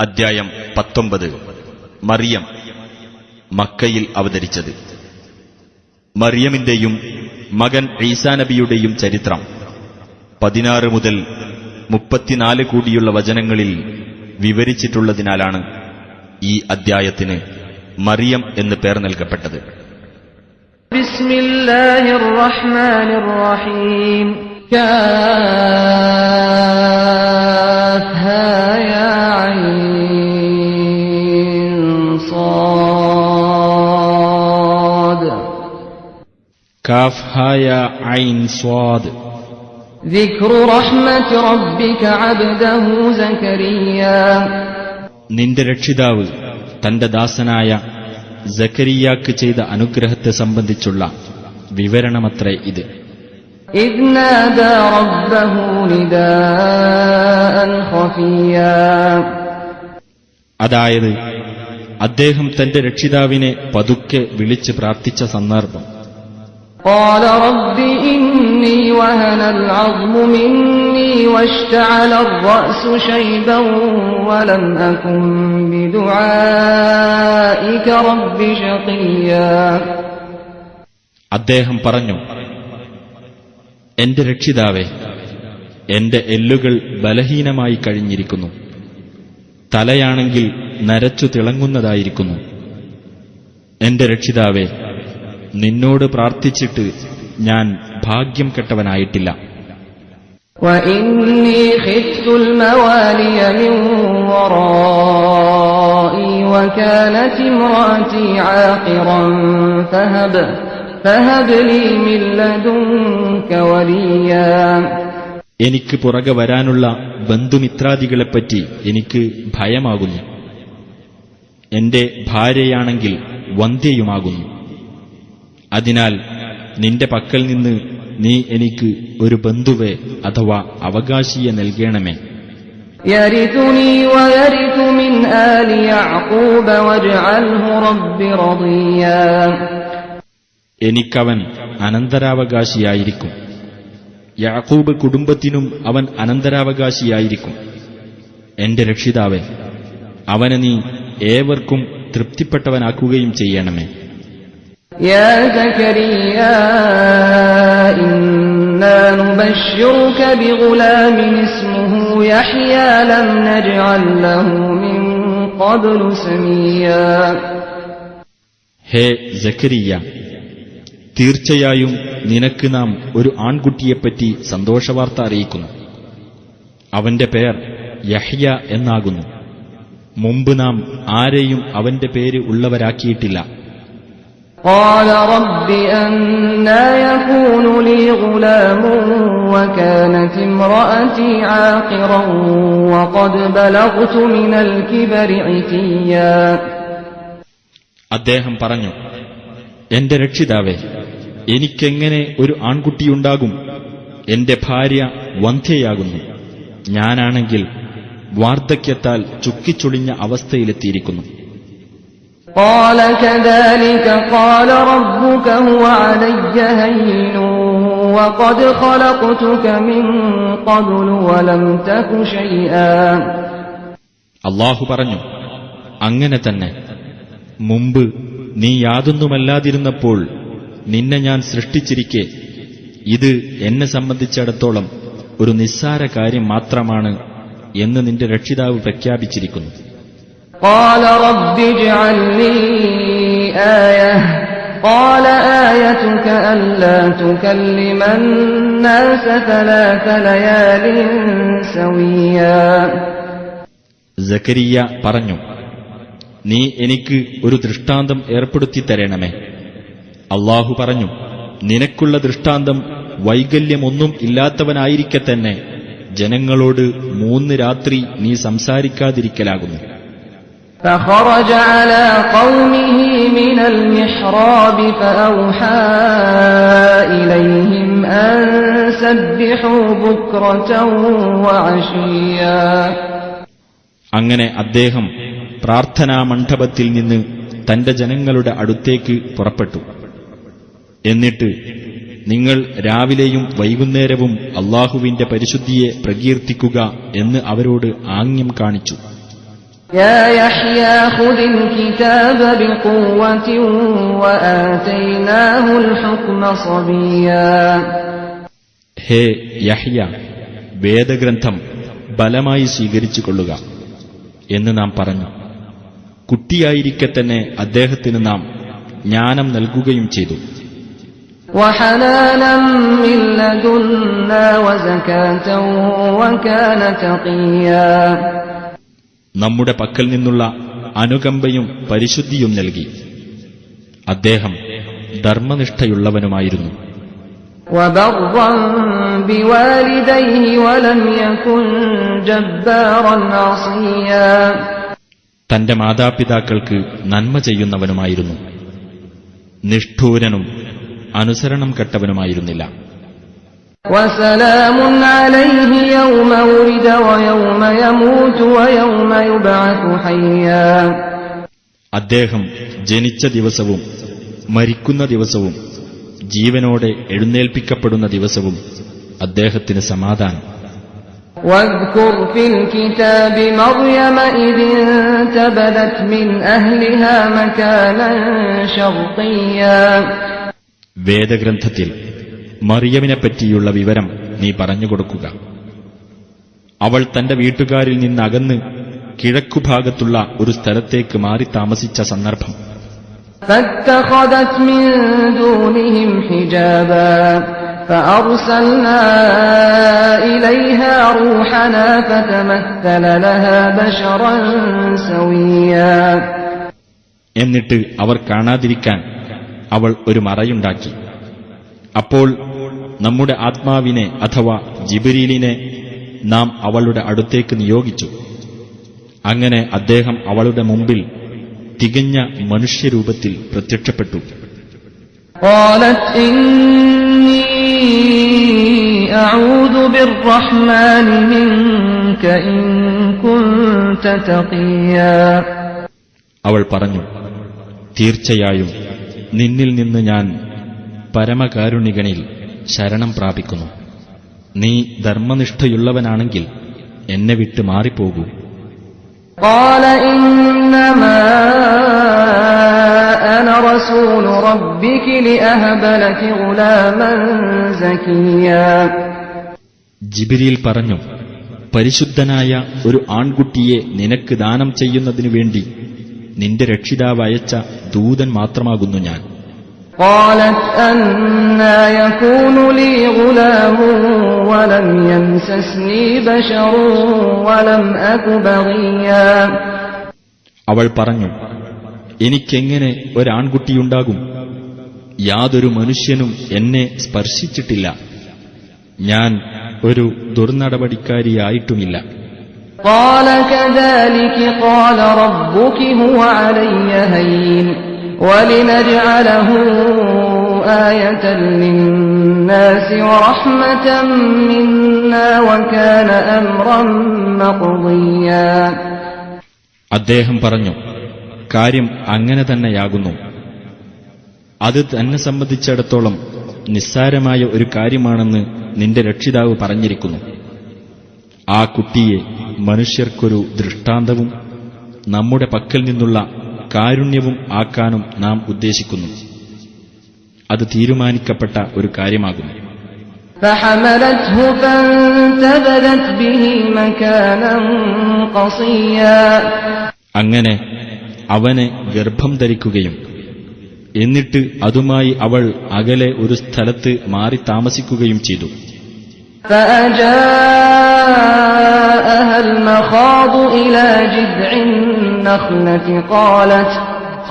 അദ്ധ്യായം 19 മറിയം മക്കയിൽ അവതരിച്ചത്. മറിയമിന്റെയും മകൻ ഈസാ നബിയുടെയും ചരിത്രം 16 മുതൽ 34 കൂടിയുള്ള വചനങ്ങളിൽ വിവരിച്ചിട്ടുള്ളതിനാലാണ് ഈ അദ്ധ്യായത്തിന് മറിയം എന്ന് പേർ നൽകപ്പെട്ടത്. ബിസ്മില്ലാഹിർ റഹ്മാനിർ റഹീം. കാഫ് ഹാ യാ ഐൻ സ്വാദ്. ദിക്റു റഹ്മത്തി റബ്ബിക അബ്ദഹു സക്കരിയ. നിന്റെ രക്ഷിതാവ് തന്റെ ദാസനായ സക്കരിയാക്ക് ചെയ്ത അനുഗ്രഹത്തെ സംബന്ധിച്ചുള്ള വിവരണമത്രേ ഇത്. ഇദ് നാദാ റബ്ബഹു നിദാഅൻ ഖഫിയാ. അതായത് അദ്ദേഹം തന്റെ രക്ഷിതാവിനെ പതുക്കെ വിളിച്ച് പ്രാർത്ഥിച്ച സന്ദർഭം. قال رب إني وهن العظم مني واشتعل الرأس شيبا ولم أكن بدعائك رب شقيا. അദ്ദേഹം പറഞ്ഞു, എന്റെ രക്ഷിതാവേ, എന്റെ എല്ലുകൾ ബലഹീനമായി കഴിഞ്ഞിരിക്കുന്നു, തലയാണെങ്കിൽ നരച്ചു തിളങ്ങുന്നതായിരിക്കുന്നു. എന്റെ രക്ഷിതാവേ, നിന്നോട് പ്രാർത്ഥിച്ചിട്ട് ഞാൻ ഭാഗ്യം കെട്ടവനായിട്ടില്ല. وإني خفت الموالي من ورائي وكانت امرأتي عاقرا فهب لي من لدنك وليا. എനിക്ക് പുറകെ വരാനുള്ള ബന്ധുമിത്രാദികളെപ്പറ്റി എനിക്ക് ഭയമാകുന്നു. എന്റെ ഭാര്യയാണെങ്കിൽ വന്ധ്യയുമാകുന്നു. അതിനാൽ നിന്റെ പക്കൽ നിന്ന് നീ എനിക്ക് ഒരു ബന്ധുവെ അഥവാ അവകാശിയെ നൽകണമേ. യരിതുനി വയരിതു മിൻ ആലി യഅഖൂബ വജ്അൽഹു റബ്ബി റദിയാ. എനിക്കവൻ അനന്തരാവകാശിയായിരിക്കും. യാക്കൂബ് കുടുംബത്തിനും അവൻ അനന്തരാവകാശിയായിരിക്കും. എന്റെ രക്ഷിതാവേ, അവനെ നീ ഏവർക്കും തൃപ്തിപ്പെട്ടവനാക്കുകയും ചെയ്യണമേ. يا زكريا إنا نبشرك بغلام اسمه يحيى لم نجعل له من قبل سميا. ഹേ സക്കരിയ, തീർച്ചയായും നിനക്ക് നാം ഒരു ആൺകുട്ടിയെപ്പറ്റി സന്തോഷവാർത്ത അറിയിക്കുന്നു. അവന്റെ പേർ യഹ്യ എന്നാകുന്നു. മുമ്പ് നാം ആരെയും അവന്റെ പേര് ഉള്ളവരാക്കിയിട്ടില്ല. قال رب أنى يكون لي غلام وكانت امرأتي عاقرا وقد بلغت من الكبر عتيا. അദ്ദേഹം പറഞ്ഞു, എന്റെ രക്ഷിതാവേ, എനിക്കെങ്ങനെ ഒരു ആൺകുട്ടിയുണ്ടാകും? എന്റെ ഭാര്യ വന്ധ്യയാകുന്നു. ഞാനാണെങ്കിൽ വാർദ്ധക്യത്താൽ ചുക്കിച്ചുളിഞ്ഞ അവസ്ഥയിലെത്തിയിരിക്കുന്നു. قال كذلك قال ربك هو علي هين وقد خلقتك من قبل ولم تك شيئا. അല്ലാഹു പറഞ്ഞു, അങ്ങനെ തന്നെ മുമ്പ് നീ യാതൊന്നുമല്ലാതിരുന്നപ്പോൾ നിന്നെ ഞാൻ സൃഷ്ടിച്ചിരിക്കെ ഇത് എന്നെ സംബന്ധിച്ചിടത്തോളം ഒരു നിസ്സാര കാര്യം മാത്രമാണ് എന്ന് നിന്റെ രക്ഷിതാവ് പ്രഖ്യാപിച്ചിരിക്കുന്നു. قال رب اجعل لي آية قال آيتك ألا تكلم الناس 3 ليال سويا. സക്കരിയ പറഞ്ഞു, നീ എനിക്ക് ഒരു ദൃഷ്ടാന്തം ഏർപ്പെടുത്തി തരണമേ. അല്ലാഹു പറഞ്ഞു, നിനക്കുള്ള ദൃഷ്ടാന്തം വൈകല്യമൊന്നും ഇല്ലാത്തവനായിരിക്കെ തന്നെ ജനങ്ങളോട് 3 രാത്രി നീ സംസാരിക്കാതിരിക്കലാകുന്നു. فخرج على قومه من المحراب فأوحى إليهم أن سبحوا بكرة وعشيا. അങ്ങനെ അദ്ദേഹം പ്രാർത്ഥനാ മണ്ഡപത്തിൽ നിന്ന് തന്റെ ജനങ്ങളുടെ അടുത്തേക്ക് പുറപ്പെട്ടു. എന്നിട്ട് നിങ്ങൾ രാവിലെയും വൈകുന്നേരവും അല്ലാഹുവിന്റെ പരിശുദ്ധിയെ പ്രകീർത്തിക്കുക എന്ന് അവരോട് ആംഗ്യം കാണിച്ചു. يا يحيى خذ الكتاب بقوة وآتيناه الحكم صبيا. ഹേ യഹ്യ, വേദഗ്രന്ഥം ബലമായി സ്വീകരിച്ചു കൊള്ളുക എന്ന് നാം പറഞ്ഞു. കുട്ടിയായിരിക്കെ തന്നെ അദ്ദേഹത്തിന് നാം ജ്ഞാനം നൽകുകയും ചെയ്തു. وحنانا من لدنا وزكاة وكان تقيا. നമ്മുടെ പക്കൽ നിന്നുള്ള അനുകമ്പയും പരിശുദ്ധിയും നൽകി. അദ്ദേഹം ധർമ്മനിഷ്ഠയുള്ളവനുമായിരുന്നു. وبرا بوالديه ولم يكن جبارا عصيا. തന്റെ മാതാപിതാക്കൾക്ക് നന്മ ചെയ്യുന്നവനുമായിരുന്നു. നിഷ്ഠൂരനും അനുസരണം കെട്ടവനുമായിരുന്നില്ല. وسلام عليه يوم ولد ويوم يموت ويوم يبعث حيا. അദ്ദേഹം ജനിച്ച ദിവസവും മരിക്കുന്ന ദിവസവും ജീവനോടെ എഴുന്നേൽപ്പിക്കപ്പെടുന്ന ദിവസവും അദ്ദേഹത്തിന് സമാധാനം. واذكر في الكتاب مريم إذ انتبذت من أهلها مكانا شرقيا. വേദഗ്രന്ഥത്തിൽ മറിയമിനെപ്പറ്റിയുള്ള വിവരം നീ പറഞ്ഞുകൊടുക്കുക. അവൾ തന്റെ വീട്ടുകാരിൽ നിന്നകന്ന് കിഴക്കുഭാഗത്തുള്ള ഒരു സ്ഥലത്തേക്ക് മാറി താമസിച്ച സന്ദർഭം. فاتخذت من دونهم حجابا فأرسلنا إليها روحنا فتمثل لها بشرا سويا. എന്നിട്ട് അവർ കാണാതിരിക്കാൻ അവൾ ഒരു മറയുണ്ടാക്കി. അപ്പോൾ നമ്മുടെ ആത്മാവിനെ അഥവാ ജിബ്രീലിനെ നാം അവളുടെ അടുത്തേക്ക് നിയോഗിച്ചു. അങ്ങനെ അദ്ദേഹം അവളുടെ മുമ്പിൽ തികഞ്ഞ മനുഷ്യരൂപത്തിൽ പ്രത്യക്ഷപ്പെട്ടു. قالت إني أعوذ بالرحمن منك إن كنت تقيا. അവൾ പറഞ്ഞു, തീർച്ചയായും നിന്നിൽ നിന്ന് ഞാൻ പരമകാരുണികനിൽ ശരണം പ്രാപിക്കുന്നു. നീ ധർമ്മനിഷ്ഠയുള്ളവനാണെങ്കിൽ എന്നെ വിട്ട് മാറിപ്പോകൂ. قال إنما أنا رسول ربك لأهب لك غلاما زكيا. ജിബ്രീൽ പറഞ്ഞു, പരിശുദ്ധനായ ഒരു ആൺകുട്ടിയെ നിനക്ക് ദാനം ചെയ്യുന്നതിനു വേണ്ടി നിന്റെ രക്ഷിതാവ് അയച്ച ദൂതൻ മാത്രമാകുന്നു ഞാൻ. قالت أنى يكون لي غلام ولم يمسسني بشر ولم أك بغيا. അവൾ പറഞ്ഞു, എനിക്കെങ്ങനെ ഒരാൺകുട്ടിയുണ്ടാകും? യാതൊരു മനുഷ്യനും എന്നെ സ്പർശിച്ചിട്ടില്ല. ഞാൻ ഒരു ദുർനടപടിക്കാരിയായിട്ടുമില്ല. قال كذلك قال ربك هو علي هين ولنجعله آية للناس ورحمة منا وكان أمرا مقضيا. അദ്ദേഹം പറഞ്ഞു, കാര്യം അങ്ങനെ തന്നെയാകുന്നു. അത് തന്നെ സംബന്ധിച്ചിടത്തോളം നിസ്സാരമായ ഒരു കാര്യമാണെന്ന് നിന്റെ രക്ഷിതാവ് പറഞ്ഞിരിക്കുന്നു. ആ കുട്ടിയെ മനുഷ്യർക്കൊരു ദൃഷ്ടാന്തവും നമ്മുടെ പക്കൽ നിന്നുള്ള കാരുണ്യവും ആക്കാനും നാം ഉദ്ദേശിക്കുന്നു. അത് തീരുമാനിക്കപ്പെട്ട ഒരു കാര്യമാകുന്നു. فحملته فانتبذت به مكانا قصيا. അങ്ങനെ അവനെ ഗർഭം ധരിക്കുകയും എന്നിട്ട് അതുമായി അവൾ അകലെ ഒരു സ്ഥലത്ത് മാറി താമസിക്കുകയും ചെയ്തു. فأجاءها المخاض إلى جذع النخلة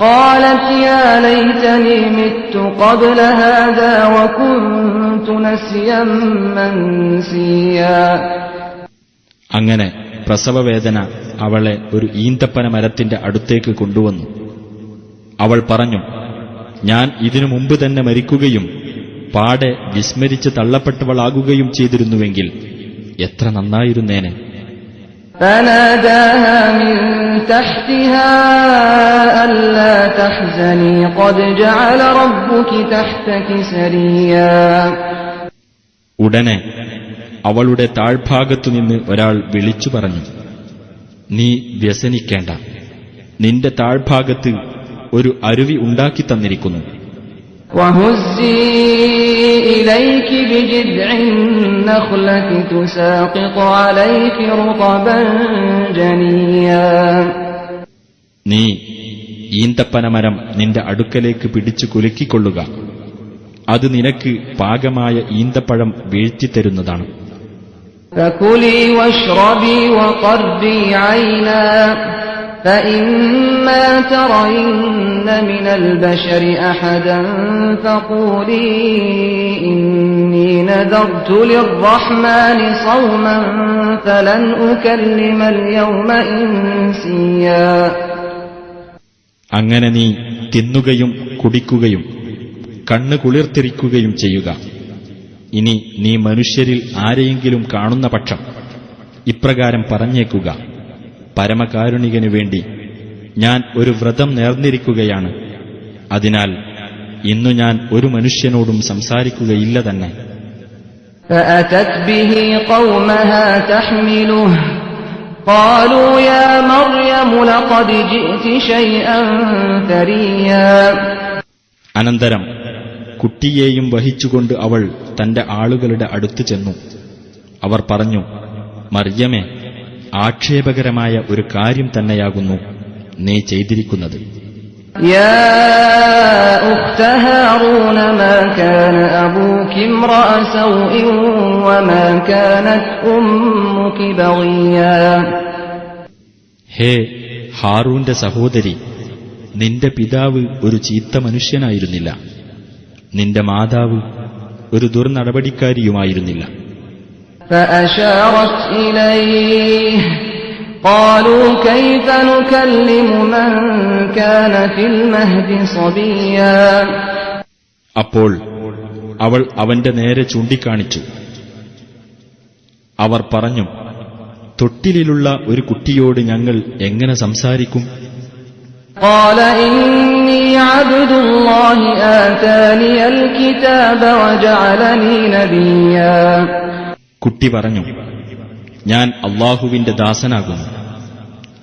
قالت يا ليتني مت قبل هذا وكنت نسيا منسيا. അങ്ങനെ പ്രസവവേദന അവളെ ഒരു ഈന്തപ്പന മരത്തിന്റെ അടുത്തേക്ക് കൊണ്ടുവന്നു. അവൾ പറഞ്ഞു, ഞാൻ ഇതിനു മുമ്പ് തന്നെ മരിക്കുകയും പാടെ വിസ്മരിച്ച് തള്ളപ്പെട്ടവളാകുകയും ചെയ്തിരുന്നുവെങ്കിൽ എത്ര നന്നായിരുന്നേനെ. فناداها من تحتها ألا تحزني قد جعل ربك تحتك سريا. ഉടനെ അവളുടെ താഴ്ഭാഗത്തുനിന്ന് ഒരാൾ വിളിച്ചു പറഞ്ഞു, നീ വ്യസനിക്കേണ്ട. നിന്റെ താഴ്ഭാഗത്ത് ഒരു അരുവി ഉണ്ടാക്കിത്തന്നിരിക്കുന്നു. وهزي إليك بجذع النخلة تساقط عليك رطبا جنيا. നീ ഈന്തപ്പനമരം നിന്റെ അടുക്കലേക്ക് പിടിച്ചു കുലുക്കിക്കൊള്ളുക. അത് നിനക്ക് പാകമായ ഈന്തപ്പഴം വീഴ്ത്തിത്തരുന്നതാണ്. فكلي واشربي وقري عينا فإما ترين من البشر أحدا فقولي إني نذرت للرحمن صوما فلن أكلم اليوم إنسيا. അങ്ങനെ നീ തിന്നുകയും കുടിക്കുകയും കണ്ണ് കുളിർത്തിരിക്കുകയും ചെയ്യുക. ഇനി നീ മനുഷ്യരിൽ ആരെയെങ്കിലും കാണുന്ന പക്ഷം ഇപ്രകാരം പറഞ്ഞേക്കുക: പരമകാരുണികനു വേണ്ടി ഞാൻ ഒരു വ്രതം നേർന്നിരിക്കുകയാണ്. അതിനാൽ ഇന്നു ഞാൻ ഒരു മനുഷ്യനോടും സംസാരിക്കുകയില്ല തന്നെ. فأتت به قومها تحمله قالوا يا مريم لقد جئت شيئا فريا. അനന്തരം കുട്ടിയെയും വഹിച്ചുകൊണ്ട് അവൾ തന്റെ ആളുകളുടെ അടുത്ത് ചെന്നു. അവർ പറഞ്ഞു: മർയമേ, ആക്ഷേപകരമായ ഒരു കാര്യം തന്നെയാകുന്നു നീ ചെയ്തിരിക്കുന്നത്. يا أخت هارون ما كان أبوك امرأ سوء وما كانت أمك بغيا. ഹേ ഹാറൂന്റെ സഹോദരി, നിന്റെ പിതാവ് ഒരു ചീത്ത മനുഷ്യനായിരുന്നില്ല, നിന്റെ മാതാവ് ഒരു ദുർനടപടിക്കാരിയുമായിരുന്നില്ല. فأشارت إليه قالوا كيف نكلم من كان في المهد صبيا. അപ്പോൾ അവൾ അവന്റെ നേരെ ചൂണ്ടിക്കാണിച്ചു. അവർ പറഞ്ഞു: തൊട്ടിലുള്ള ഒരു കുട്ടിയോട് ഞങ്ങൾ എങ്ങനെ സംസാരിക്കും? قال إني عبد الله آتاني الكتاب وجعلني نبيا. കുട്ടി പറഞ്ഞു: ഞാൻ അള്ളാഹുവിന്റെ ദാസനാകുന്നു.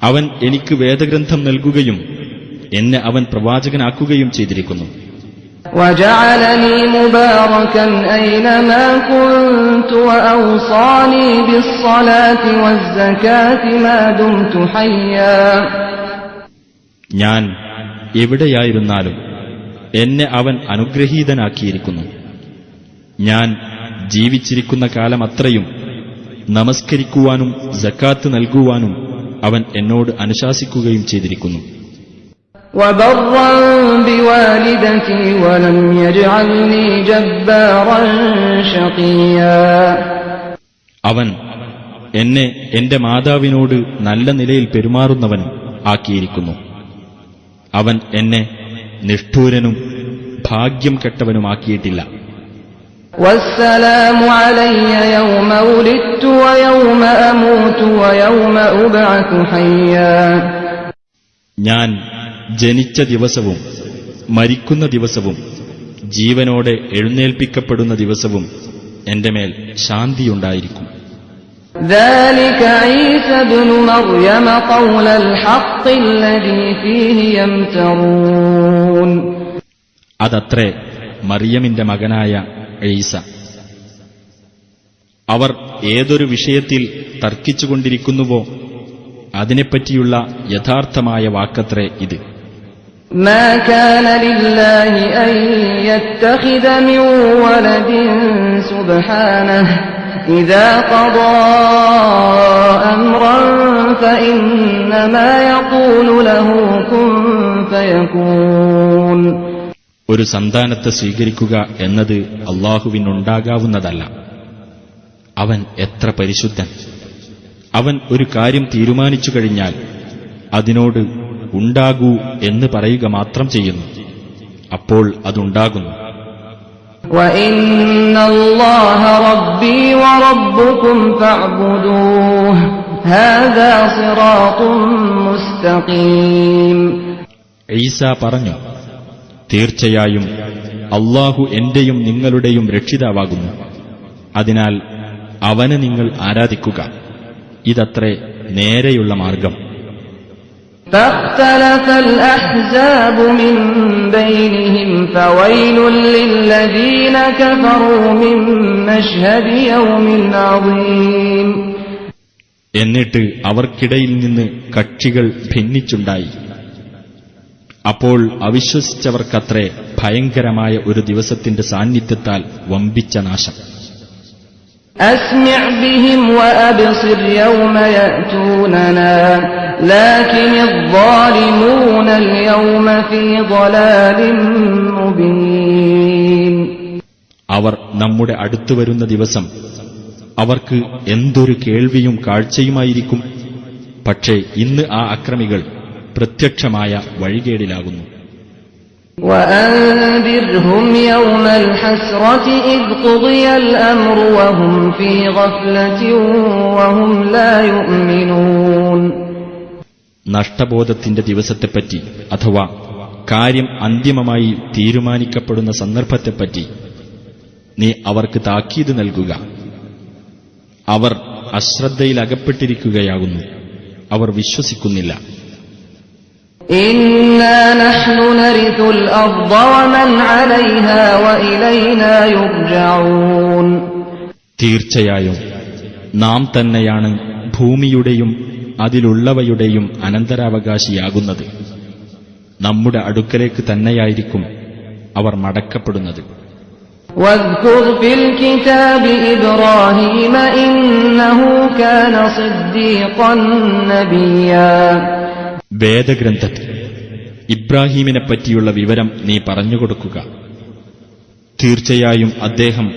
അവൻ എനിക്ക് വേദഗ്രന്ഥം നൽകുകയും എന്നെ അവൻ പ്രവാചകനാക്കുകയും ചെയ്തിരിക്കുന്നു. وجعلني مباركا أينما كنت وأوصاني بالصلاة والزكاة ما دمت حيا. ഞാൻ എവിടെയായിരുന്നാലും എന്നെ അവൻ അനുഗ്രഹീതനാക്കിയിരിക്കുന്നു. ഞാൻ ജീവിച്ചിരിക്കുന്ന കാലമത്രയും നമസ്കരിക്കുവാനും സക്കാത്ത് നൽകുവാനും അവൻ എന്നോട് അനുശാസിക്കുകയും ചെയ്തിരിക്കുന്നു. وبرا بوالدتي ولم يجعلني جبارا شقيا. അവൻ എന്നെ എന്റെ മാതാവിനോട് നല്ല നിലയിൽ പെരുമാറുന്നവനും ആക്കിയിരിക്കുന്നു. അവൻ എന്നെ നിഷ്ഠൂരനും ഭാഗ്യം കെട്ടവനുമാക്കിയിട്ടില്ല. والسلام علي يوم ولدت ويوم أموت ويوم أبعث حيا. ഞാൻ ജനിച്ച ദിവസവും മരിക്കുന്ന ദിവസവും ജീവനോടെ എഴുന്നേൽപ്പിക്കപ്പെടുന്ന ദിവസവും എന്റെ മേൽ ശാന്തിയുണ്ടായിരിക്കും. ذلك عيسى ابن مريم قول الحق الذي فيه يمترون. അതത്രേ മറിയമിന്റെ മകനായ ഈസ. അവർ ഏതൊരു വിഷയത്തിൽ തർക്കിച്ചുകൊണ്ടിരിക്കുന്നുവോ അതിനെപ്പറ്റിയുള്ള യഥാർത്ഥമായ വാക്കത്രേ ഇത്. ما كان لله أن يتخذ من ولد سبحانه إذا قضى أمرا فإنما يقول له كن فيكون. ഒരു സന്താനത്തെ സ്വീകരിക്കുക എന്നത് അള്ളാഹുവിനുണ്ടാകാവുന്നതല്ല. അവൻ എത്ര പരിശുദ്ധൻ! അവൻ ഒരു കാര്യം തീരുമാനിച്ചു കഴിഞ്ഞാൽ അതിനോട് ഉണ്ടാകൂ എന്ന് പറയുക മാത്രം ചെയ്യുന്നു. അപ്പോൾ അതുണ്ടാകുന്നു. وَإِنَّ اللَّهَ رَبِّي وَرَبُّكُمْ فَاعْبُدُوهُ هَذَا صِرَاطٌ مُسْتَقِيمٌ. ഈസ പറഞ്ഞു: തീർച്ചയായും അള്ളാഹു എന്റെയും നിങ്ങളുടെയും രക്ഷിതാവാകുന്നു. അതിനാൽ അവനെ നിങ്ങൾ ആരാധിക്കുക. ഇതത്രേ നേരെയുള്ള മാർഗം. فاختلف الأحزاب من بينهم فويل للذين كفروا من مشهد يوم عظيم. എന്നിട്ട് അവർക്കിടയിൽ നിന്ന് കക്ഷികൾ ഭിന്നിച്ചുണ്ടായി. അപ്പോൾ അവിശ്വസിച്ചവർക്കത്രേ ഭയങ്കരമായ ഒരു ദിവസത്തിന്റെ സാന്നിധ്യത്താൽ വമ്പിച്ച നാശം. أسمع بهم وأبصر يوم يأتوننا لكن الظالمون اليوم في ضلال مبين. അവർ നമ്മുടെ അടുത്തു വരുന്ന ദിവസം അവർക്ക് എന്തൊരു കേൾവിയും കാഴ്ചയുമായിരിക്കും. പക്ഷേ ഇന്ന് ആ അക്രമികൾ പ്രത്യക്ഷമായ വഴികേടിലാകുന്നു. وأنذرهم يوم الحسرة إذ قضي الأمر وهم في غفلة وهم لا يؤمنون. നഷ്ടബോധത്തിന്റെ ദിവസത്തെപ്പറ്റി അഥവാ കാര്യം അന്തിമമായി തീരുമാനിക്കപ്പെടുന്ന സന്ദർഭത്തെപ്പറ്റി നീ അവർക്ക് താക്കീത് നൽകുക. അവർ അശ്രദ്ധയിലകപ്പെട്ടിരിക്കുകയാകുന്നു, അവർ വിശ്വസിക്കുന്നില്ല. إنا نحن نرث الأرض ومن عليها وإلينا يرجعون. തീർച്ചയായും നാം തന്നെയാണ് ഭൂമിയുടെയും അതിലുള്ളവയുടെയും അനന്തരാവകാശിയാകുന്നത്. നമ്മുടെ അടുക്കലേക്ക് തന്നെയായിരിക്കും അവർ മടക്കപ്പെടുന്നത്. واذكر في الكتاب إبراهيم إنه كان صديقا نبيا. വേദഗ്രന്ഥത്തിൽ ഇബ്രാഹീമിനെപ്പറ്റിയുള്ള വിവരം നീ പറഞ്ഞുകൊടുക്കുക. തീർച്ചയായും അദ്ദേഹം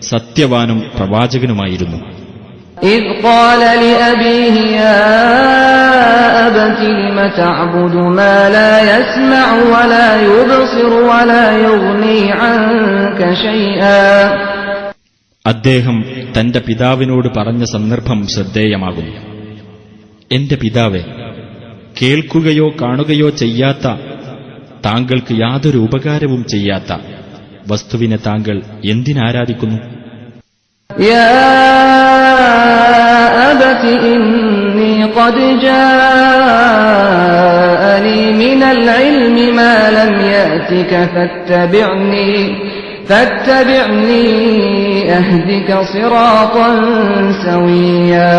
സത്യവാനും പ്രവാചകനുമായിരുന്നു. إذ قال لأبيه يا أبت لم تعبد ما لا يسمع ولا يبصر ولا يغني عنك شيئا. അദ്ദേഹം തന്റെ പിതാവിനോട് പറഞ്ഞ സന്ദർഭം ശ്രദ്ധേയമാകുന്നു. എന്റെ പിതാവേ, കേൾക്കുകയോ കാണുകയോ ചെയ്യാത്ത, താങ്കൾക്ക് യാതൊരു ഉപകാരവും ചെയ്യാത്ത വസ്തുവിനെ താങ്കൾ എന്തിനാരാധിക്കുന്നു? يا أبت إني قد جاءني من العلم ما لم يأتك فاتبعني أهدك صراطا سويا.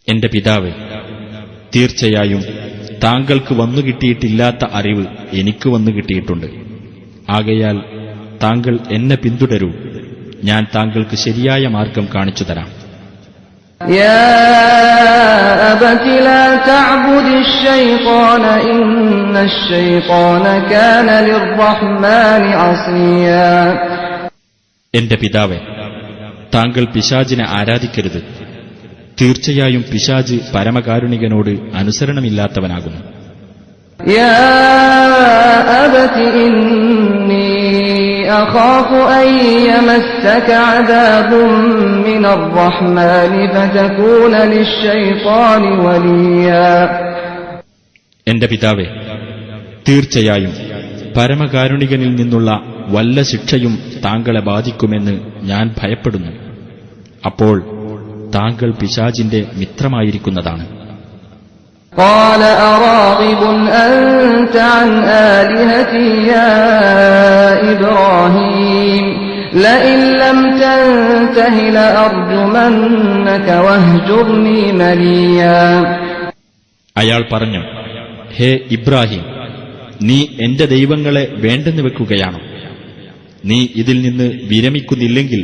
എന്റെ പിതാവേ, തീർച്ചയായും താങ്കൾക്ക് വന്നുകിട്ടിയിട്ടില്ലാത്ത അറിവ് എനിക്ക് വന്നുകിട്ടിയിട്ടുണ്ട്. ആകയാൽ താങ്കൾ എന്നെ പിന്തുടരൂ, ഞാൻ താങ്കൾക്ക് ശരിയായ മാർഗം കാണിച്ചു തരാം. يا أبت لا تعبد الشيطان إن الشيطان كان للرحمن عصيا. എന്റെ പിതാവേ, താങ്കൾ പിശാചിനെ ആരാധിക്കരുത്. തീർച്ചയായും പിശാച് പരമകാരുണികനോട് അനുസരണമില്ലാത്തവനാകുന്നു. يا أبت إني أخاف أن يمسك عذاب من الرحمن فتكون للشيطان وليا. എന്റെ പിതാവേ, തീർച്ചയായും പരമകാരുണികനിൽ നിന്നുള്ള വല്ല ശിക്ഷയും താങ്കളെ ബാധിക്കുമെന്ന് ഞാൻ ഭയപ്പെടുന്നു. അപ്പോൾ താങ്കൾ പിശാചിന്റെ മിത്രമായിരിക്കുന്നതാണ്. قال أراغب أنت عن آلهتي يا إبراهيم لئن لم تنته لأرجمنك واهجرني مليا. അയാൾ പറഞ്ഞു, ഹേ ഇബ്രാഹിം, നീ എന്റെ ദൈവങ്ങളെ വേണ്ടെന്ന് വെക്കുകയാണോ? നീ ഇതിൽ നിന്ന് വിരമിക്കുന്നില്ലെങ്കിൽ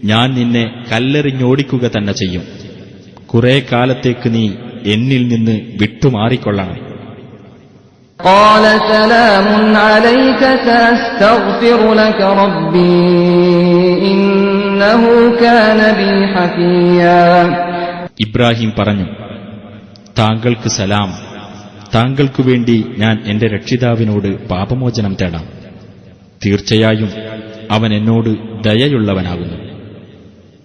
ഞാൻ നിന്നെ കല്ലെറിഞ്ഞോടിക്കുക തന്നെ ചെയ്യും. കുറെ കാലത്തേക്ക് നീ എന്നിൽ നിന്ന് വിട്ടുമാറിക്കൊള്ളണം. قال سلام عليك سأستغفر لك ربي إنه كان بي حفيا. ഇബ്രാഹിം പറഞ്ഞു, താങ്കൾക്ക് സലാം, താങ്കൾക്കു വേണ്ടി ഞാൻ എന്റെ രക്ഷിതാവിനോട് പാപമോചനം തേടാം. തീർച്ചയായും അവൻ എന്നോട് ദയയുള്ളവനാകുന്നു.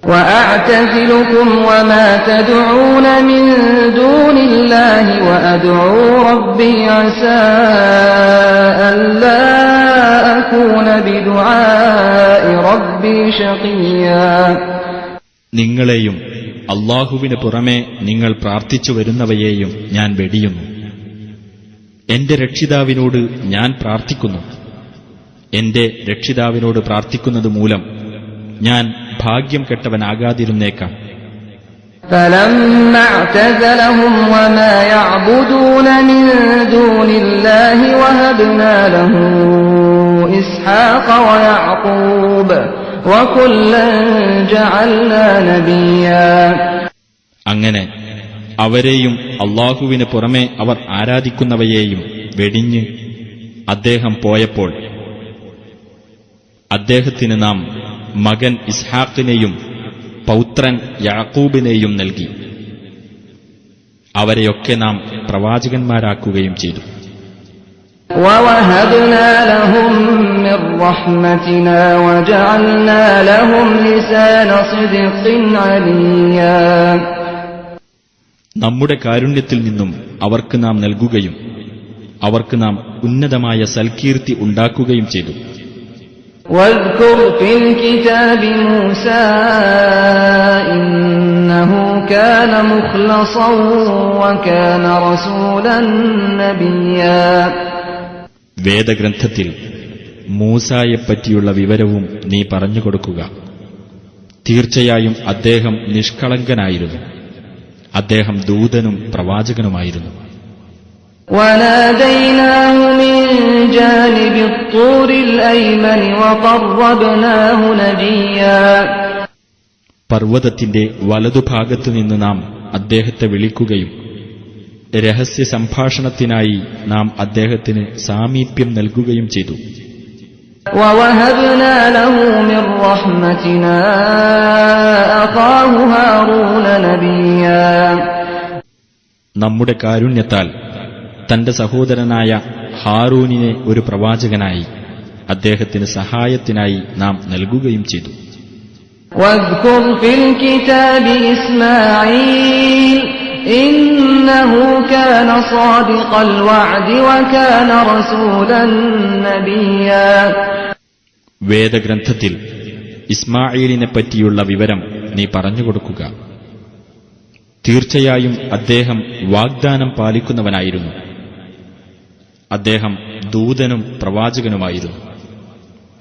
وأعتزلكم وما تدعون من دون الله وأدعو ربي عسى ألا أكون بدعاء ربي شقيا. നിങ്ങളെയും അല്ലാഹുവിന് പുറമെ നിങ്ങൾ പ്രാർത്ഥിച്ചു വരുന്നവയെയും ഞാൻ വെടിയുന്നു. എന്റെ രക്ഷിതാവിനോട് ഞാൻ പ്രാർത്ഥിക്കുന്നു. എന്റെ രക്ഷിതാവിനോട് പ്രാർത്ഥിക്കുന്നത് മൂലം ഞാൻ ഭാഗ്യം കെട്ടവനാകാതിരുന്നേക്കാം. فلما اعتزلهم وما يعبدون من دون الله وهبنا له إسحاق ويعقوب وكلا جعلنا نبيا. അങ്ങനെ അവരെയും അല്ലാഹുവിന് പുറമെ അവർ ആരാധിക്കുന്നവയെയും വെടിഞ്ഞ് അദ്ദേഹം പോയപ്പോൾ അദ്ദേഹത്തിന് നാം മകൻ ഇസ്ഹാഖിനെയും പൗത്രൻ യാക്കൂബിനെയും നൽകി. അവരെയൊക്കെ നാം പ്രവാചകന്മാരാക്കുകയും ചെയ്തു. وَوَهَبْنَا لَهُم مِّن رَّحْمَتِنَا وَجَعَلْنَا لَهُمْ لِسَانَ صِدْقٍ عَلِيًّا. നമ്മുടെ കാരുണ്യത്തിൽ നിന്നും അവർക്ക് നാം നൽകുകയും അവർക്ക് നാം ഉന്നതമായ സൽകീർത്തി ഉണ്ടാക്കുകയും ചെയ്തു. واذكر في الكتاب موسى إنه كان مخلصا وكان رسولا نبيا. വേദഗ്രന്ഥത്തിൽ മൂസായെപ്പറ്റിയുള്ള വിവരവും നീ പറഞ്ഞുകൊടുക്കുക. തീർച്ചയായും അദ്ദേഹം നിഷ്കളങ്കനായിരുന്നു. അദ്ദേഹം ദൂതനും പ്രവാചകനുമായിരുന്നു. وَنَادَيْنَاهُ مِنْ جَانِبِ الطُّورِ الْأَيْمَنِ وَقَرَّبْنَاهُ نَجِيًّا. പർവ്വതത്തിന്റെ വലതുഭാഗത്തു നിന്ന് നാം അദ്ദേഹത്തെ വിളിക്കുകയും രഹസ്യ സംഭാഷണത്തിനായി നാം അദ്ദേഹത്തിന് സാമീപ്യം നൽകുകയും ചെയ്തു. وَوَهَبْنَا لَهُ مِنْ رَحْمَتِنَا أَخَاهُ هَارُونَ نَبِيًّا. നമ്മുടെ കാരുണ്യത്താൽ തന്റെ സഹോദരനായ ഹാറൂനിനെ ഒരു പ്രവാചകനായി അദ്ദേഹത്തിന് സഹായത്തിനായി നാം നൽകുകയും ചെയ്തു. واذكر في الكتاب إسماعيل إنه كان صادق الوعد وكان رسولا نبيا. വേദഗ്രന്ഥത്തിൽ ഇസ്മാഈലിനെപ്പറ്റിയുള്ള വിവരം നീ പറഞ്ഞുകൊടുക്കുക. തീർച്ചയായും അദ്ദേഹം വാഗ്ദാനം പാലിക്കുന്നവനായിരുന്നു. അദ്ദേഹം ദൂതനും പ്രവാചകനുമായിരുന്നു.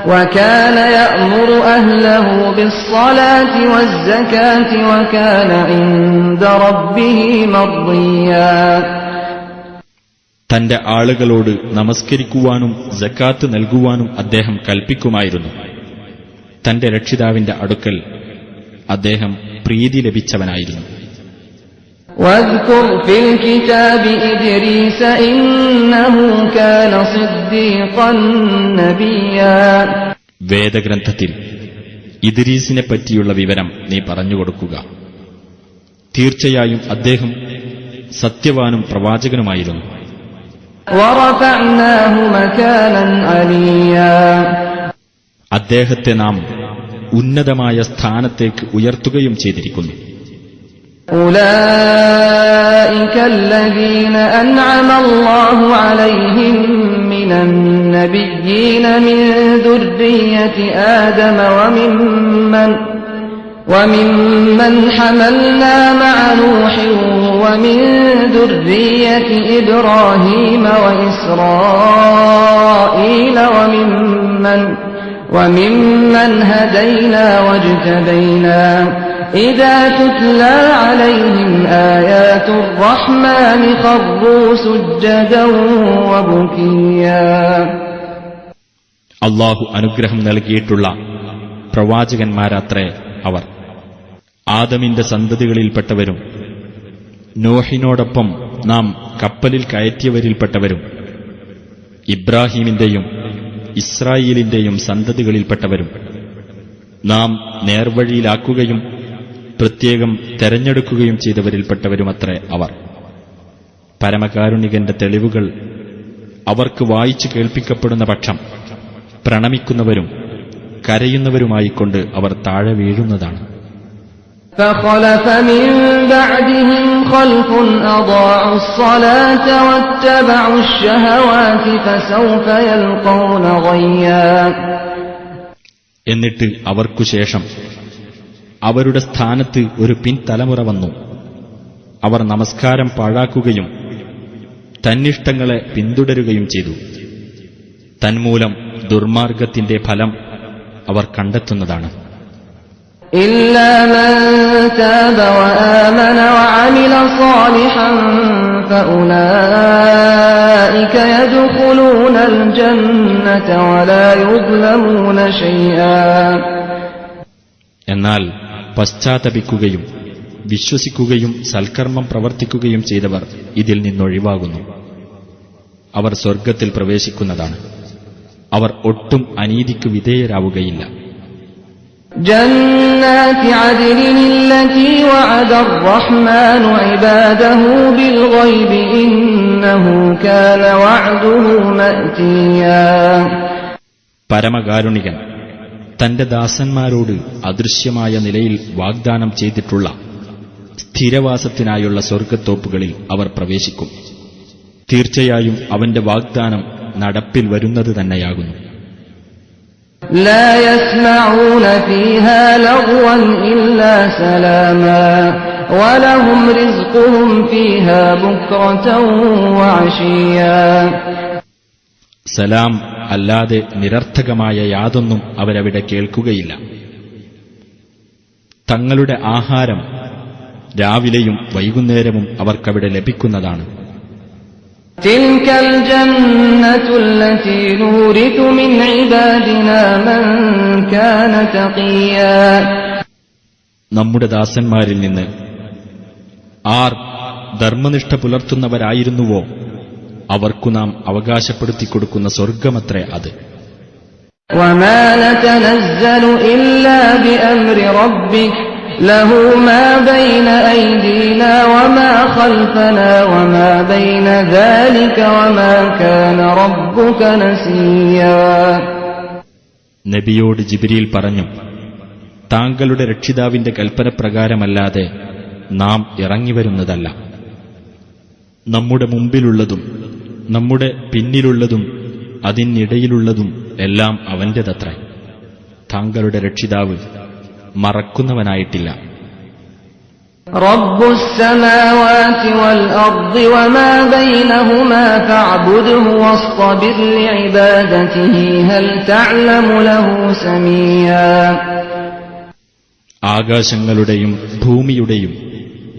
وكان يأمر أهله بالصلاة والزكاة وكان عند ربه مرضيا. തന്റെ ആളുകളോട് നമസ്കരിക്കുവാനും സക്കാത്ത് നൽകുവാനും അദ്ദേഹം കൽപ്പിക്കുമായിരുന്നു. തന്റെ രക്ഷിതാവിന്റെ അടുക്കൽ അദ്ദേഹം പ്രീതി ലഭിച്ചവനായിരുന്നു. واذكر في الكتاب إدريس إنه كان صديقا نبيا. വേദഗ്രന്ഥത്തിൽ ഇദ്രീസിനെ പറ്റിയുള്ള വിവരം നീ പറഞ്ഞുകൊടുക്കുക. തീർച്ചയായും അദ്ദേഹം സത്യവാനും പ്രവാചകനുമായിരുന്നു. ورفعناه مكانا عليا. അദ്ദേഹത്തെ നാം ഉന്നതമായ സ്ഥാനത്തേക്ക് ഉയർത്തുകയും ചെയ്തിരിക്കുന്നു. أولئك الذين أنعم الله عليهم من النبيين من ذرية آدم وممن حملنا مع نوح ومن ذرية إبراهيم وإسرائيل وممن هدينا واجتبينا إذا تتلى عليهم آيات الرحمن خروا سجدا وبكيا. അല്ലാഹു അനുഗ്രഹം നൽകിയിട്ടുള്ള പ്രവാചകന്മാരത്രേ അവർ. ആദമിന്റെ സന്തതികളിൽപ്പെട്ടവരും നോഹിനോടൊപ്പം നാം കപ്പലിൽ കയറ്റിയവരിൽപ്പെട്ടവരും ഇബ്രാഹീമിന്റെയും ഇസ്രായേലിന്റെയും സന്തതികളിൽപ്പെട്ടവരും നാം നേർവഴിയിലാക്കുകയും പ്രത്യേകം തെരഞ്ഞെടുക്കുകയും ചെയ്തവരിൽപ്പെട്ടവരുമത്രേ അവർ. പരമകാരുണികന്റെ തെളിവുകൾ അവർക്ക് വായിച്ചു കേൾപ്പിക്കപ്പെടുന്ന പക്ഷം പ്രണമിക്കുന്നവരും കരയുന്നവരുമായിക്കൊണ്ട് അവർ താഴെ വീഴുന്നതാണ്. فخلف من بعدهم خلف أضاعوا الصلاة واتبعوا الشهوات فسوف يلقون غيا. എന്നിട്ട് അവർക്കു ശേഷം അവരുടെ സ്ഥാനത്ത് ഒരു പിൻതലമുറ വന്നു. അവർ നമസ്കാരം പാഴാക്കുകയും തന്നിഷ്ടങ്ങളെ പിന്തുടരുകയും ചെയ്തു. തന്മൂലം ദുർമാർഗത്തിന്റെ ഫലം അവർ കണ്ടെത്തുന്നതാണ്. إلا من تاب وآمن وعمل صالحا فأولئك يدخلون الجنة ولا يظلمون شيئا. എന്നാൽ പശ്ചാത്തപിക്കുകയും വിശ്വസിക്കുകയും സൽക്കർമ്മം പ്രവർത്തിക്കുകയും ചെയ്തവർ ഇതിൽ നിന്നൊഴിവാകുന്നു. അവർ സ്വർഗ്ഗത്തിൽ പ്രവേശിക്കുന്നതാണ്. അവർ ഒട്ടും അനീതിക്കു വിധേയരാവുകയില്ല. جنات عدن التي وعد الرحمن عباده بالغيب إنه كان وعده مأتيا. പരമകാരുണികൻ തന്റെ ദാസന്മാരോട് അദൃശ്യമായ നിലയിൽ വാഗ്ദാനം ചെയ്തിട്ടുള്ള സ്ഥിരവാസത്തിനായുള്ള സ്വർഗ്ഗത്തോപ്പുകളിൽ അവർ പ്രവേശിക്കും. തീർച്ചയായും അവന്റെ വാഗ്ദാനം നടപ്പിൽ വരുന്നത് തന്നെയാകുന്നു. لا يسمعون فيها لغوا إلا سلاما ولهم رزقهم فيها بكرة وعشيا. സലാം അല്ലാതെ നിരർത്ഥകമായ യാതൊന്നും അവരവിടെ കേൾക്കുകയില്ല. തങ്ങളുടെ ആഹാരം രാവിലെയും വൈകുന്നേരവും അവർക്കവിടെ ലഭിക്കുന്നതാണ്. تلك الجنة التي نورث من عبادنا من كان تقيا. നമ്മുടെ ദാസന്മാരിൽ നിന്ന് ആർ ധർമ്മനിഷ്ഠ പുലർത്തുന്നവരായിരുന്നുവോ അവർക്കു നാം അവകാശപ്പെടുത്തിക്കൊടുക്കുന്ന സ്വർഗമത്രേ അത്. وما نتنزل إلا بأمر ربك له ما بين أيدينا وما خلفنا وما بين ذلك وما كان ربك نسيا. നബിയോട് ജിബ്രീൽ പറഞ്ഞു, താങ്കളുടെ രക്ഷിതാവിന്റെ കൽപ്പനപ്രകാരമല്ലാതെ നാം ഇറങ്ങിവരുന്നതല്ല. നമ്മുടെ മുമ്പിലുള്ളതും നമ്മുടെ പിന്നിലുള്ളതും അതിനിടയിലുള്ളതും എല്ലാം അവന്റേതത്രേ. താങ്കളുടെ രക്ഷിതാവ് മറക്കുന്നവനായിട്ടില്ല. റബ്ബുസ് സമാവാതി വൽ അർദി വമാ ബൈനഹുമാ ഫഅബ്ദുഹു വസ്തബിർ ലിഇബാദതിഹി ഹൽ തഅലമു ലഹു സമീയാ. ആകാശങ്ങളുടെയും ഭൂമിയുടെയും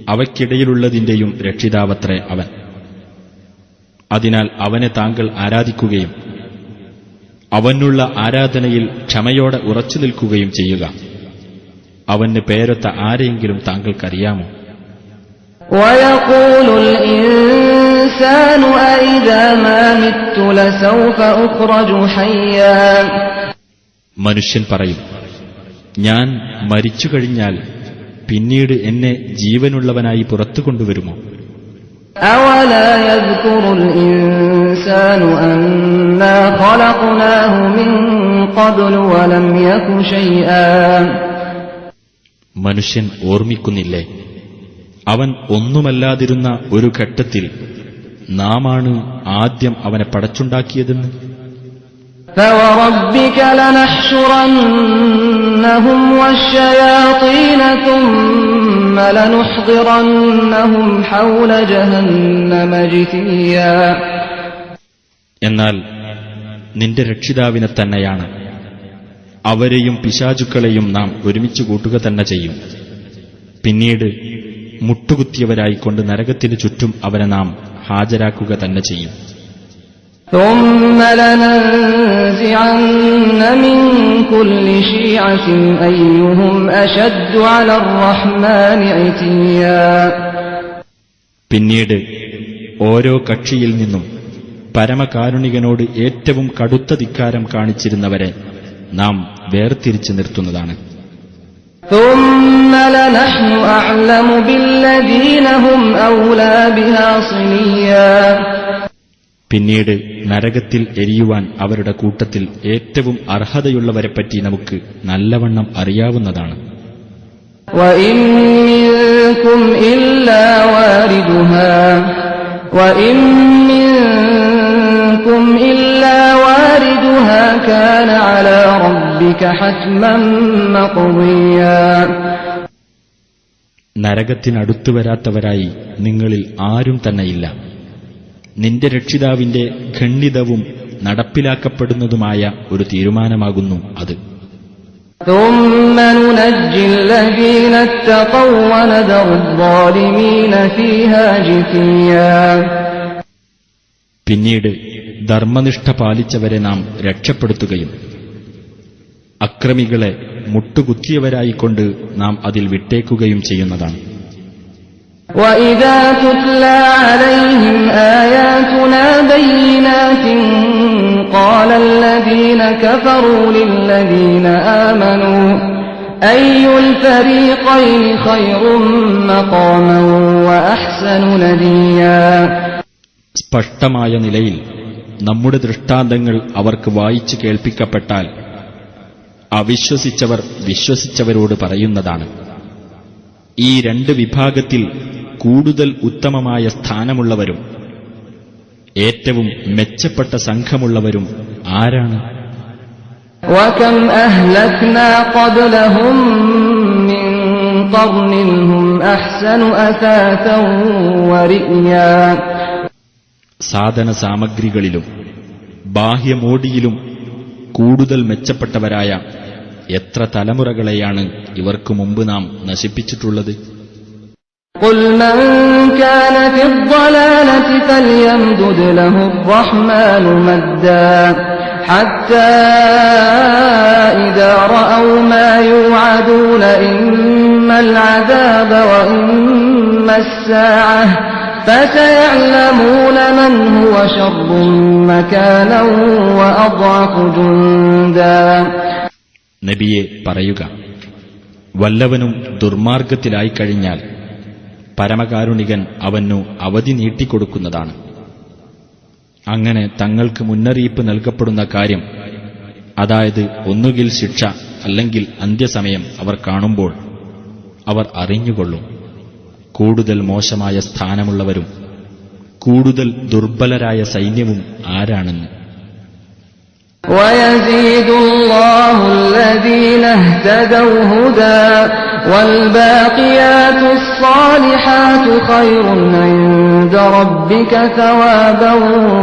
അവയ്ക്കിടയിലുള്ളതിന്റെയും രക്ഷിതാവത്രേ അവൻ. അതിനാൽ അവനെ താങ്കൾ ആരാധിക്കുകയും അവനുള്ള ആരാധനയിൽ ക്ഷമയോടെ ഉറച്ചു നിൽക്കുകയും ചെയ്യുക. അവന് പേരൊത്ത ആരെയെങ്കിലും താങ്കൾക്കറിയാമോ? വയഖൂലുൽ ഇൻസാനു അഇദാ മാ മിത്തു ലസൗഫ ഉഖ്റജു ഹയ്യാ. മനുഷ്യൻ പറയും, ഞാൻ മരിച്ചു കഴിഞ്ഞാൽ പിന്നീട് എന്നെ ജീവനുള്ളവനായി പുറത്തു കൊണ്ടുവരുമോ? അവലാ യദ്കുറുൽ ഇൻസാനു അന്നാ ഖലഖനാഹു മിൻ ഖബ്ലു വലം യകു ശൈആ. മനുഷ്യൻ ഓർമ്മിക്കുന്നില്ലേ, അവൻ ഒന്നുമല്ലാതിരുന്ന ഒരു ഘട്ടത്തിൽ നാമാണ് ആദ്യം അവനെ പടച്ചുണ്ടാക്കിയതെന്ന്. فَوَرَبِّكَ لَنَحْشُرَنَّهُمْ وَالشَّيَاطِينَ ثُمَّ لَنُحْضِرَنَّهُمْ حَوْلَ جَهَنَّمَ جِثِيًّا. എന്നാൽ നിന്റെ രക്ഷിതാവിനെ തന്നെയാണ്, അവരെയും പിശാചുക്കളെയും നാം ഒരുമിച്ച് കൂട്ടുക തന്നെ ചെയ്യും. പിന്നീട് മുട്ടുകുത്തിയവരായിക്കൊണ്ട് നരകത്തിനു ചുറ്റും അവരെ നാം ഹാജരാക്കുക തന്നെ ചെയ്യും. ثُمَّ لَنَنزِعَنَّ مِن كُلِّ شِيعَةٍ أَيُّهُمْ أَشَدُّ عَلَى الرَّحْمَنِ عِتِيًّا. പിന്നീട് ഓരോ കക്ഷിയിൽ നിന്നും പരമകാരുണികനോട് ഏറ്റവും കടുത്ത ധിക്കാരം കാണിച്ചിരുന്നവരെ നാം വേർതിരിച്ചു നിർത്തുന്നതാണ്. ثُمَّ لَنَحْنُ أَعْلَمُ بِالَّذِينَ هُمْ أَوْلَى بِهَا صِلِيًّا. പിന്നീട് നരകത്തിൽ എരിയുവാൻ അവരുടെ കൂട്ടത്തിൽ ഏറ്റവും അർഹതയുള്ളവരെപ്പറ്റി നമുക്ക് നല്ലവണ്ണം അറിയാവുന്നതാണ്. وَإِن مِّنكُمْ إِلَّا وَارِدُهَا وَإِن مِّنكُمْ إِلَّا وَارِدُهَا كَانَ عَلَى رَبِّكَ حَتْمًا مَّقْضِيًّا. നരകത്തിനടുത്തു വരാത്തവരായി നിങ്ങളിൽ ആരും തന്നെയില്ല. നിന്റെ രക്ഷിതാവിന്റെ ഖണ്ഡിതവും നടപ്പിലാക്കപ്പെടുന്നതുമായ ഒരു തീരുമാനമാകുന്നു അത്. ثم ننجي الذين اتقوا ونذر الظالمين فيها جثيا. പിന്നീട് ധർമ്മനിഷ്ഠ പാലിച്ചവരെ നാം രക്ഷപ്പെടുത്തുകയും അക്രമികളെ മുട്ടുകുത്തിയവരായിക്കൊണ്ട് നാം അതിൽ വിട്ടേക്കുകയും ചെയ്യുന്നതാണ്. وَإِذَا تُتْلَى عَلَيْهِمْ آيَاتُنَا بَيِّنَاتٍ قَالَ الَّذِينَ كَفَرُوا لِلَّذِينَ آمَنُوا أَيُّ الْفَرِيقَيْنِ خَيْرٌ مَّقَامًا وَأَحْسَنُ نَدِيًّا. സ്പഷ്ടമായ നിലയിൽ നമ്മുടെ ദൃഷ്ടാന്തങ്ങൾ അവർക്ക് വായിച്ചു കേൾപ്പിക്കപ്പെട്ടാൽ അവിശ്വസിച്ചവർ വിശ്വസിച്ചവരോട് പറയുന്നതാണ്, ഈ രണ്ട് വിഭാഗത്തിൽ കൂടുതൽ ഉത്തമമായ സ്ഥാനമുള്ളവരും ഏറ്റവും മെച്ചപ്പെട്ട സംഘമുള്ളവരും ആരാണ്? وَكَمْ أَهْلَكْنَا قَبْلَهُم مِّن قَرْنٍ هُمْ أَحْسَنُ أَثَاثًا وَرِئْيًا. സാധന സാമഗ്രികളിലും ബാഹ്യമോടിയിലും കൂടുതൽ മെച്ചപ്പെട്ടവരായ എത്ര തലമുറകളെയാണ് ഇവർക്കു മുമ്പ് നാം നശിപ്പിച്ചിട്ടുള്ളത്. قُلْ مَنْ كَانَ فِي الضَّلَالَةِ فَلْيَمْدُدْ لَهُ الرَّحْمَنُ مَدًّا حَتَّى إِذَا رَأَوْا مَا يُوعَدُونَ إِمَّا الْعَذَابَ وَإِمَّا السَّاعَةَ فَسَيَعْلَمُونَ مَنْ هُوَ شَرٌّ مَكَانًا وَأَضْعَفُ جُندًا. നബിയെ പറയുക, വല്ലവനും ദുർമാർഗത്തിലായിക്കഴിഞ്ഞാൽ പരമകാരുണികൻ അവനു അവധി നീട്ടിക്കൊടുക്കുന്നതാണ്. അങ്ങനെ തങ്ങൾക്ക് മുന്നറിയിപ്പ് നൽകപ്പെടുന്ന കാര്യം, അതായത് ഒന്നുകിൽ ശിക്ഷ അല്ലെങ്കിൽ അന്ത്യസമയം അവർ കാണുമ്പോൾ അവർ അറിഞ്ഞുകൊള്ളും കൂടുതൽ മോശമായ സ്ഥാനമുള്ളവരും കൂടുതൽ ദുർബലരായ സൈന്യവും ആരാണെന്ന്. وَيَزِيدُ اللَّهُ الَّذِينَ اهْتَدَوْا هُدًى وَالْبَاقِيَاتُ الصَّالِحَاتُ خَيْرٌ عِندَ رَبِّكَ ثَوَابًا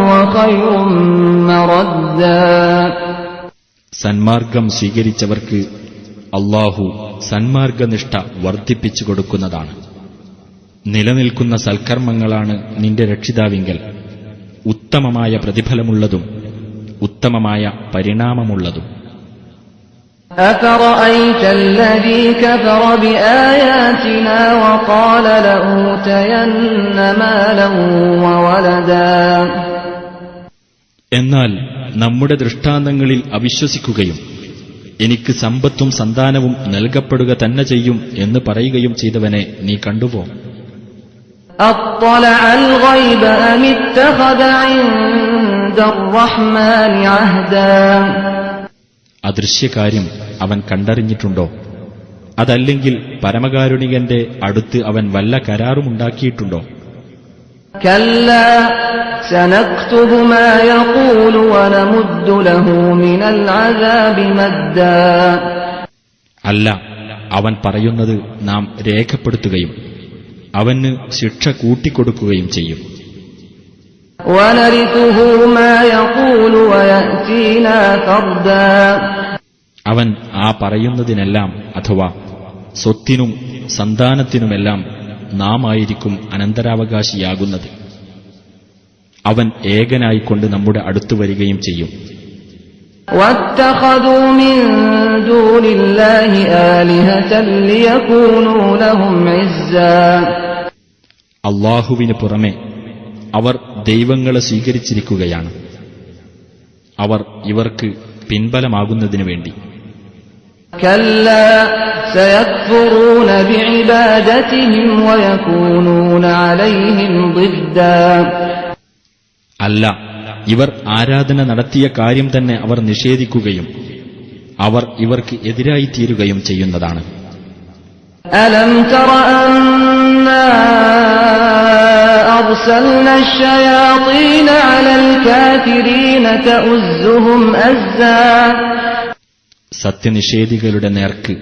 وَخَيْرٌ مَّرَدًّا. സന്മാർഗം സ്വീകരിച്ചവർക്ക് അല്ലാഹു സന്മാർഗനിഷ്ഠ വർദ്ധിപ്പിച്ചു കൊടുക്കുന്നതാണ്. നിലനിൽക്കുന്ന സൽക്കർമ്മങ്ങളാണ് നിന്റെ രക്ഷിതാവിങ്കൽ ഉത്തമമായ പ്രതിഫലമുള്ളതും ഉത്തമമായ പരിണാമമുള്ളതും. أَفَرَأَيْتَ الَّذِي كَفَرَ بِآيَاتِنَا وَقَالَ لَأُوتَيَنَّ مَالًا وَوَلَدًا. എന്നാൽ നമ്മുടെ ദൃഷ്ടാന്തങ്ങളിൽ അവിശ്വസിക്കുകയും എനിക്ക് സമ്പത്തും സന്താനവും നൽകപ്പെടുക തന്നെ ചെയ്യും എന്ന് പറയുകയും ചെയ്തവനെ നീ കണ്ടുപോ. أَطَّلَعَ الْغَيْبَ أَمِ اتَّخَذَ عِندَ الرَّحْمَنِ عَهْدًا. അദൃശ്യകാര്യം അവൻ കണ്ടറിഞ്ഞിട്ടുണ്ടോ? അതല്ലെങ്കിൽ പരമകാരുണികന്റെ അടുത്ത് അവൻ വല്ല കരാറുമുണ്ടാക്കിയിട്ടുണ്ടോ? كَلَّا سَنَكْتُبُ مَا يَقُولُ وَنَمُدُّ لَهُ مِنَ الْعَذَابِ مَدًّا. അല്ല, അവൻ പറയുന്നത് നാം രേഖപ്പെടുത്തുകയും അവന് ശിക്ഷ കൂട്ടിക്കൊടുക്കുകയും ചെയ്യും. وَنَرِثُهُ مَا يَقُولُ وَيَأْتِينَا فَرْدًا. അവൻ ആ പറയുന്നതിനെല്ലാം അഥവാ സ്വത്തിനും സന്താനത്തിനുമെല്ലാം നാം ആയിരിക്കും അനന്തരാവകാശിയാകുന്നത്. അവൻ ഏകനായിക്കൊണ്ട് നമ്മുടെ അടുത്തു വരികയും ചെയ്യും. وَاتَّخَذُوا مِن دُونِ اللَّهِ آلِهَةً لِيَكُونُوا لَهُمْ عِزًّا. അല്ലാഹുവിന് പുറമെ അവർ ദൈവങ്ങളെ സ്വീകരിച്ചിരിക്കുകയാണ്, അവർ ഇവർക്ക് പിൻബലമാകുന്നതിനു വേണ്ടി. كَلَّا سَيَكْفُرُونَ بِعِبَادَتِهِمْ وَيَكُونُونَ عَلَيْهِمْ ضِدًّا. അല്ല, ഇവർ ആരാധന നടത്തിയ കാര്യം തന്നെ അവർ നിഷേധിക്കുകയും അവർ ഇവർക്ക് എതിരായിത്തീരുകയും ചെയ്യുന്നതാണ്. أَلَمْ تَرَ أَنَّا أَرْسَلْنَا الشَّيَاطِينَ عَلَى الْكَافِرِينَ تَؤُزُّهُمْ أَزًّا. സത്യനിഷേധികളുടെ നേർക്ക്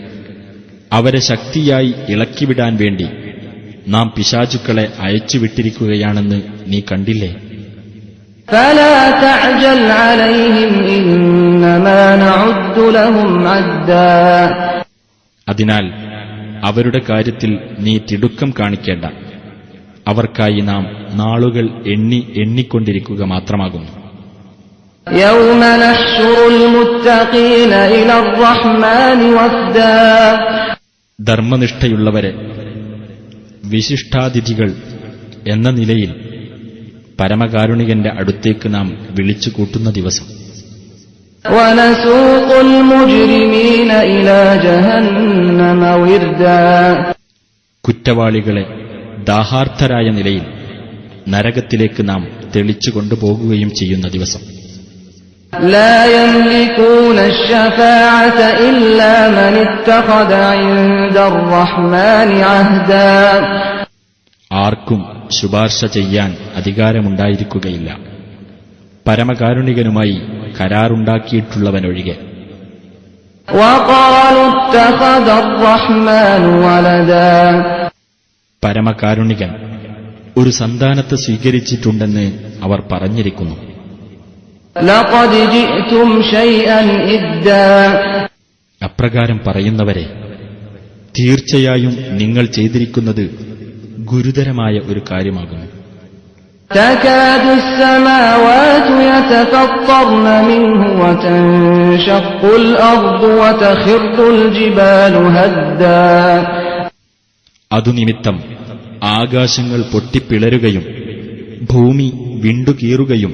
അവരെ ശക്തിയായി ഇളക്കിവിടാൻ വേണ്ടി നാം പിശാചുക്കളെ അയച്ചുവിട്ടിരിക്കുകയാണെന്ന് നീ കണ്ടില്ലേ? فلا تعجل عليهم إنما نعد لهم عدا അതിനാൽ അവരുടെ കാര്യത്തിൽ നീ തിടുക്കം കാണിക്കേണ്ട. അവർക്കായി നാം നാളുകൾ എണ്ണിക്കൊണ്ടിരിക്കുക മാത്രമാകുന്നു. يوم نحشر المتقين إلى الرحمن وفدا ധർമ്മനിഷ്ഠയുള്ളവരെ വിശിഷ്ടാതിഥികൾ എന്ന നിലയിൽ പരമകാരുണികന്റെ അടുത്തേക്ക് നാം വിളിച്ചു കൂട്ടുന്ന ദിവസം. ونسوق المجرمين إلى جهنم وردا കുറ്റവാളികളെ ദാഹാർത്ഥരായ നിലയിൽ നരകത്തിലേക്ക് നാം തെളിച്ചു കൊണ്ടുപോകുകയും ചെയ്യുന്ന ദിവസം. لا يملكون الشفاعة إلا من اتخذ عند الرحمن عهدا ആർക്കും ശുപാർശ ചെയ്യാൻ അധികാരമുണ്ടായിരിക്കുകയില്ല പരമകാരുണികനുമായി കരാറുണ്ടാക്കിയിട്ടുള്ളവനൊഴികെ. وقالوا اتخذ الرحمن ولدا പരമകാരുണികൻ ഒരു സന്താനത്തെ സ്വീകരിച്ചിട്ടുണ്ടെന്ന് അവർ പറഞ്ഞിരിക്കുന്നു. لقد جئتم شيئا إدا അപ്രകാരം പറയുന്നവരെ, തീർച്ചയായും നിങ്ങൾ ചെയ്തിരിക്കുന്നത് ഗുരുതരമായ ഒരു കാര്യമാകുന്നു. تكاد السماوات يتفطرن منه وتنشق الأرض وتخر الجبال هدا അതുനിമിത്തം ആകാശങ്ങൾ പൊട്ടിപ്പിളരുകയും ഭൂമി വിണ്ടുകീറുകയും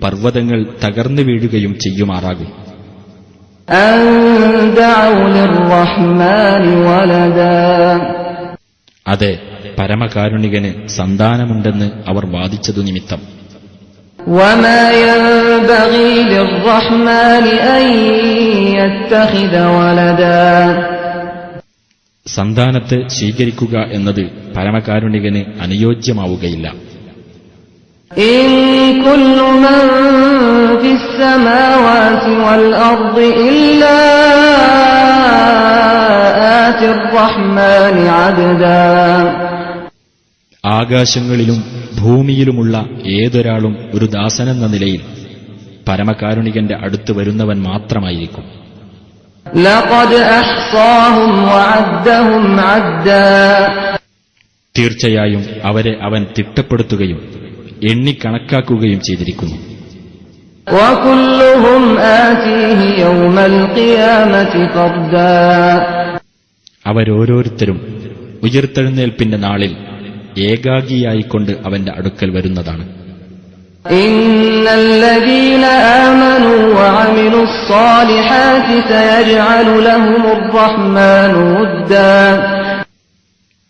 പർവ്വതങ്ങൾ തകർന്നു വീഴുകയും ചെയ്യുമാറാകും. أن دعوا للرحمن ولدا അതെ, പരമകാരുണികന് സന്താനമുണ്ടെന്ന് അവർ വാദിച്ചതു നിമിത്തം. وما ينبغي للرحمن أن يتخذ ولدا സന്താനത്തെ സ്വീകരിക്കുക എന്നത് പരമകാരുണികന് അനുയോജ്യമാവുകയില്ല. إن كل من في السماوات والأرض إلا آتي الرحمن عبدا ആകാശങ്ങളിലും ഭൂമിയിലുമുള്ള ഏതൊരാളും ഒരു ദാസനെന്ന നിലയിൽ പരമകാരുണികന്റെ അടുത്ത് വരുന്നവൻ മാത്രമായിരിക്കും. لقد أحصاهم وعدهم عدا തീർച്ചയായും അവരെ അവൻ തിട്ടപ്പെടുത്തുകയും എണ്ണിക്കണക്കാക്കുകയും ചെയ്തിരിക്കുന്നു. وكلهم آتيه يوم القيامة فردا അവരോരോരുത്തരും ഉയർത്തെഴുന്നേൽപ്പിന്റെ നാളിൽ ഏകാഗിയായിക്കൊണ്ട് അവന്റെ അടുക്കൽ വരുന്നതാണ്. إن الذين آمنوا وعملوا الصالحات سيجعل لهم الرحمن ودا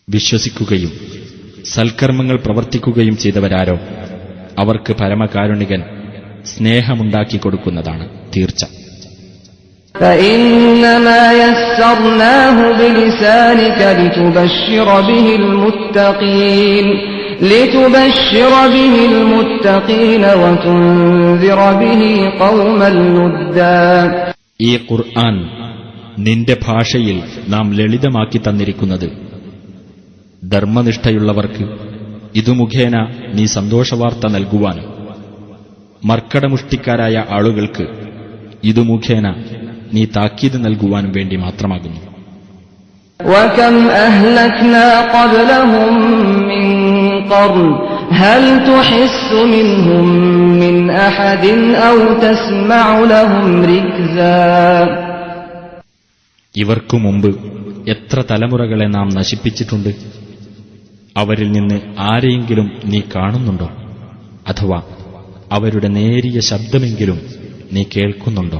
വിശ്വസിക്കുകയും സൽക്കർമ്മങ്ങൾ പ്രവർത്തിക്കുകയും ചെയ്തവരാരോ അവർക്ക് പരമകാരുണികൻ സ്നേഹമുണ്ടാക്കി കൊടുക്കുന്നതാണ് തീർച്ച. فإنما يسرناه بلسانك لتبشر به المتقين وتنذر به قوما لدا ഈ ഖുർആൻ നിന്റെ ഭാഷയിൽ നാം ലളിതമാക്കി തന്നിരിക്കുന്നത് ധർമ്മനിഷ്ഠയുള്ളവർക്ക് ഇതു മുഖേന നീ സന്തോഷവാർത്ത നൽകുവാനും മർക്കടമുഷ്ടിക്കാരായ ആളുകൾക്ക് ഇതു മുഖേന നീ താക്കീത് നൽകുവാനും വേണ്ടി മാത്രമാകുന്നു. وكم أهلكنا قبلهم من قرن هل تحس منهم من أحد أو تسمع لهم ركزا ഇവർക്കു മുമ്പ് എത്ര തലമുറകളെ നാം നശിപ്പിച്ചിട്ടുണ്ട്. അവരിൽ നിന്ന് ആരെയെങ്കിലും നീ കാണുന്നുണ്ടോ? അഥവാ അവരുടെ നേരിയ ശബ്ദമെങ്കിലും നീ കേൾക്കുന്നുണ്ടോ?